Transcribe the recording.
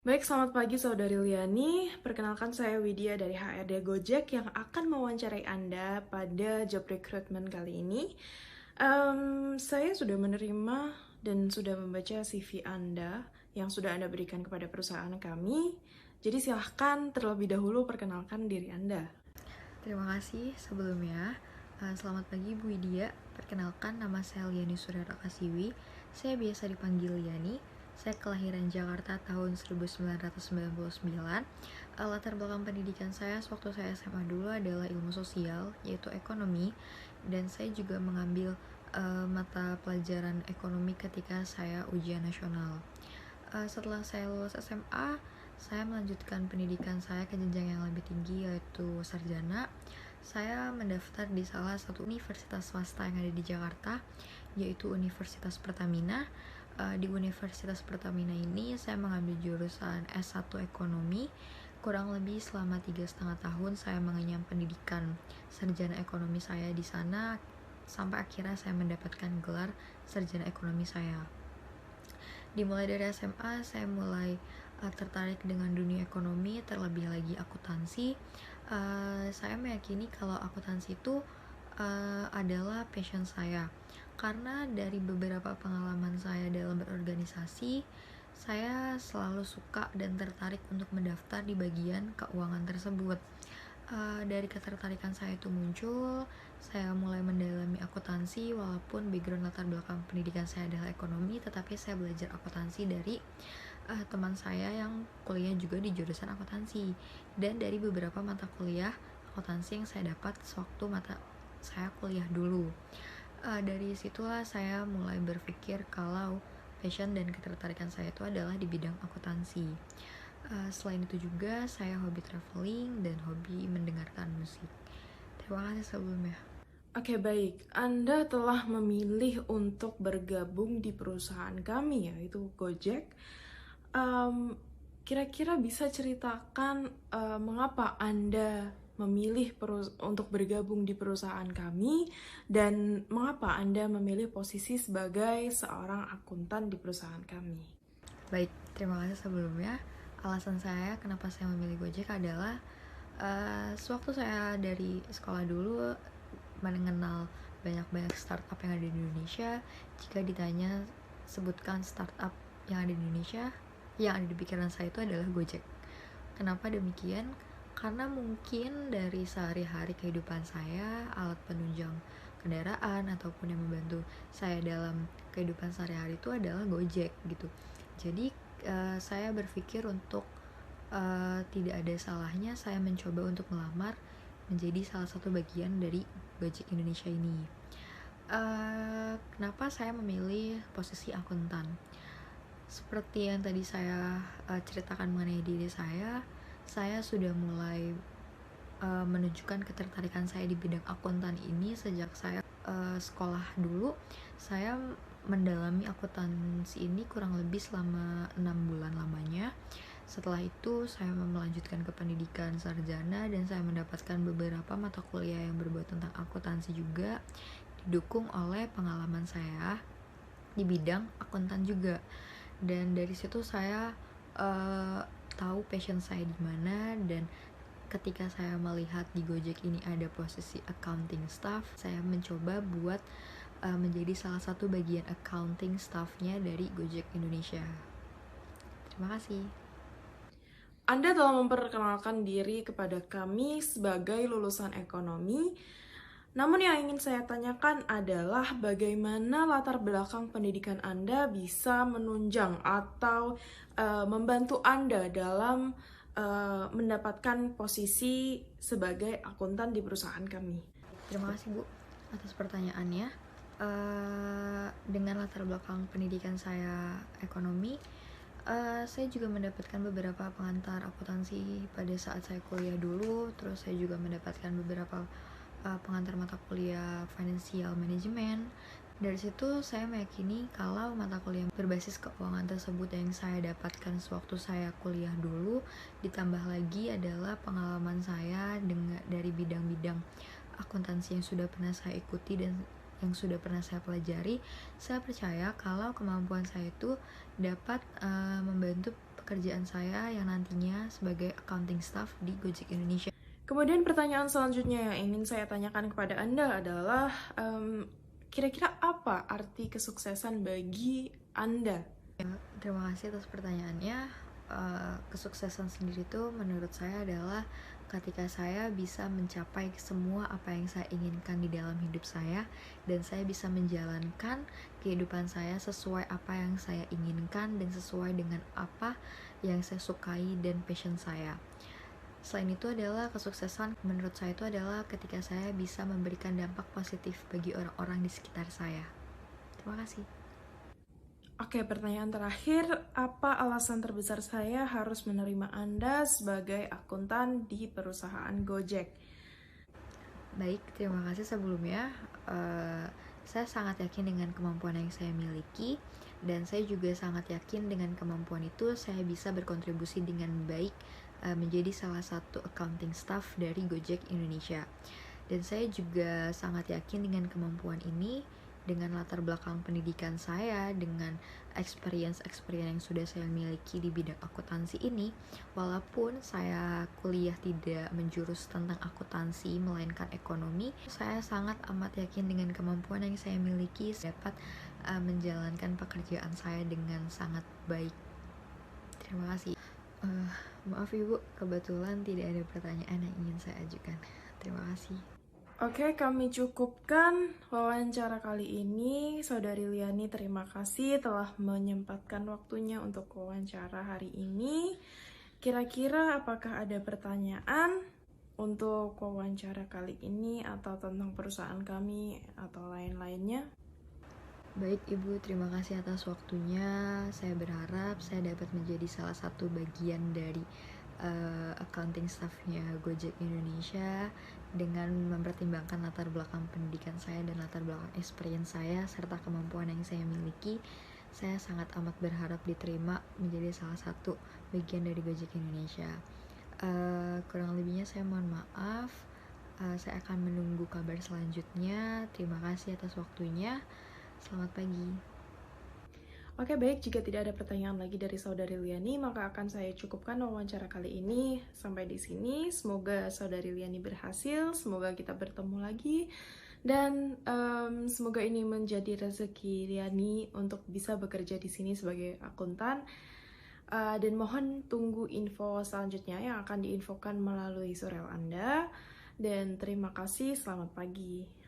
Baik, selamat pagi Saudari Liani. Perkenalkan saya Widya dari HRD Gojek yang akan mewawancarai Anda pada job recruitment kali ini. Saya sudah menerima dan sudah membaca CV Anda yang sudah Anda berikan kepada perusahaan kami. Jadi silahkan terlebih dahulu perkenalkan diri Anda. Terima kasih sebelumnya. Selamat pagi Bu Widya. Perkenalkan, nama saya Liani Surya Kasiwi. Saya biasa dipanggil Liani. Saya kelahiran Jakarta tahun 1999. Latar belakang pendidikan saya sewaktu saya SMA dulu adalah ilmu sosial, yaitu ekonomi. Dan saya juga mengambil mata pelajaran ekonomi ketika saya ujian nasional. Setelah saya lulus SMA, saya melanjutkan pendidikan saya ke jenjang yang lebih tinggi, yaitu sarjana. Saya mendaftar di salah satu universitas swasta yang ada di Jakarta, yaitu Universitas Pertamina. Di Universitas Pertamina ini saya mengambil jurusan S1 Ekonomi. Kurang lebih selama 3,5 tahun saya mengenyam pendidikan sarjana ekonomi saya di sana, sampai akhirnya saya mendapatkan gelar sarjana ekonomi saya. Dimulai dari SMA, saya mulai tertarik dengan dunia ekonomi, terlebih lagi akuntansi. Saya meyakini kalau akuntansi itu adalah passion saya, karena dari beberapa pengalaman saya dalam berorganisasi, saya selalu suka dan tertarik untuk mendaftar di bagian keuangan tersebut. Dari ketertarikan saya itu muncul, saya mulai mendalami akuntansi. Walaupun background latar belakang pendidikan saya adalah ekonomi, tetapi saya belajar akuntansi dari teman saya yang kuliah juga di jurusan akuntansi, dan dari beberapa mata kuliah akuntansi yang saya dapat sewaktu mata saya kuliah dulu. Dari situlah saya mulai berpikir kalau passion dan ketertarikan saya itu adalah di bidang akuntansi. Selain itu juga saya hobi traveling dan hobi mendengarkan musik. Terima kasih sebelumnya. Oke, baik. Anda telah memilih untuk bergabung di perusahaan kami, yaitu Gojek. Kira-kira bisa ceritakan mengapa Anda memilih untuk bergabung di perusahaan kami dan mengapa Anda memilih posisi sebagai seorang akuntan di perusahaan kami? Baik, terima kasih sebelumnya. Alasan saya kenapa saya memilih Gojek adalah sewaktu saya dari sekolah dulu mengenal banyak-banyak startup yang ada di Indonesia. Jika ditanya sebutkan startup yang ada di Indonesia, yang ada di pikiran saya itu adalah Gojek. Kenapa demikian? Karena mungkin dari sehari-hari kehidupan saya, alat penunjang kendaraan ataupun yang membantu saya dalam kehidupan sehari-hari itu adalah Gojek gitu. Jadi saya berpikir untuk tidak ada salahnya saya mencoba untuk melamar menjadi salah satu bagian dari Gojek Indonesia ini. Kenapa saya memilih posisi akuntan? Seperti yang tadi saya ceritakan mengenai diri saya sudah mulai menunjukkan ketertarikan saya di bidang akuntan ini sejak saya sekolah dulu. Saya mendalami akuntansi ini kurang lebih selama 6 bulan lamanya. Setelah itu saya melanjutkan ke pendidikan sarjana dan saya mendapatkan beberapa mata kuliah yang berbau tentang akuntansi juga, didukung oleh pengalaman saya di bidang akuntan juga. Dan dari situ saya tahu passion saya di mana, dan ketika saya melihat di Gojek ini ada posisi accounting staff, saya mencoba buat menjadi salah satu bagian accounting staffnya dari Gojek Indonesia. Terima kasih. Anda telah memperkenalkan diri kepada kami sebagai lulusan ekonomi. Namun yang ingin saya tanyakan adalah bagaimana latar belakang pendidikan Anda bisa menunjang atau membantu Anda dalam mendapatkan posisi sebagai akuntan di perusahaan kami. Terima kasih Bu atas pertanyaannya. Dengan latar belakang pendidikan saya ekonomi, saya juga mendapatkan beberapa pengantar akuntansi pada saat saya kuliah dulu. Terus saya juga mendapatkan beberapa pengantar mata kuliah financial management. Dari situ saya meyakini kalau mata kuliah berbasis keuangan tersebut yang saya dapatkan sewaktu saya kuliah dulu, ditambah lagi adalah pengalaman saya dari bidang-bidang akuntansi yang sudah pernah saya ikuti dan yang sudah pernah saya pelajari, saya percaya kalau kemampuan saya itu dapat membantu pekerjaan saya yang nantinya sebagai accounting staff di Gojek Indonesia. Kemudian pertanyaan selanjutnya yang ingin saya tanyakan kepada Anda adalah, kira-kira apa arti kesuksesan bagi Anda? Terima kasih atas pertanyaannya. Kesuksesan sendiri itu menurut saya adalah ketika saya bisa mencapai semua apa yang saya inginkan di dalam hidup saya, dan saya bisa menjalankan kehidupan saya sesuai apa yang saya inginkan dan sesuai dengan apa yang saya sukai dan passion saya. Selain itu adalah kesuksesan menurut saya itu adalah ketika saya bisa memberikan dampak positif bagi orang-orang di sekitar saya. Terima kasih. Oke, pertanyaan terakhir, apa alasan terbesar saya harus menerima Anda sebagai akuntan di perusahaan Gojek? Baik, terima kasih sebelumnya. Saya sangat yakin dengan kemampuan yang saya miliki, dan saya juga sangat yakin dengan kemampuan itu saya bisa berkontribusi dengan baik menjadi salah satu accounting staff dari Gojek Indonesia. Dan saya juga sangat yakin dengan kemampuan ini, dengan latar belakang pendidikan saya, dengan experience yang sudah saya miliki di bidang akuntansi ini. Walaupun saya kuliah tidak menjurus tentang akuntansi melainkan ekonomi, saya sangat amat yakin dengan kemampuan yang saya miliki dapat menjalankan pekerjaan saya dengan sangat baik. Terima kasih. Maaf Ibu, kebetulan tidak ada pertanyaan yang ingin saya ajukan. Terima kasih. Oke, kami cukupkan wawancara kali ini. Saudari Liani, terima kasih telah menyempatkan waktunya untuk wawancara hari ini. Kira-kira apakah ada pertanyaan untuk wawancara kali ini atau tentang perusahaan kami atau lain-lainnya? Baik Ibu, terima kasih atas waktunya. Saya berharap saya dapat menjadi salah satu bagian dari accounting staffnya Gojek Indonesia dengan mempertimbangkan latar belakang pendidikan saya dan latar belakang experience saya serta kemampuan yang saya miliki. Saya sangat amat berharap diterima menjadi salah satu bagian dari Gojek Indonesia. Kurang lebihnya saya mohon maaf. Saya akan menunggu kabar selanjutnya. Terima kasih atas waktunya. Selamat pagi. Oke, baik. Jika tidak ada pertanyaan lagi dari Saudari Liani, maka akan saya cukupkan wawancara kali ini sampai di sini. Semoga Saudari Liani berhasil, semoga kita bertemu lagi, dan semoga ini menjadi rezeki Liani untuk bisa bekerja di sini sebagai akuntan. Dan mohon tunggu info selanjutnya yang akan diinfokan melalui surel Anda. Dan terima kasih, selamat pagi.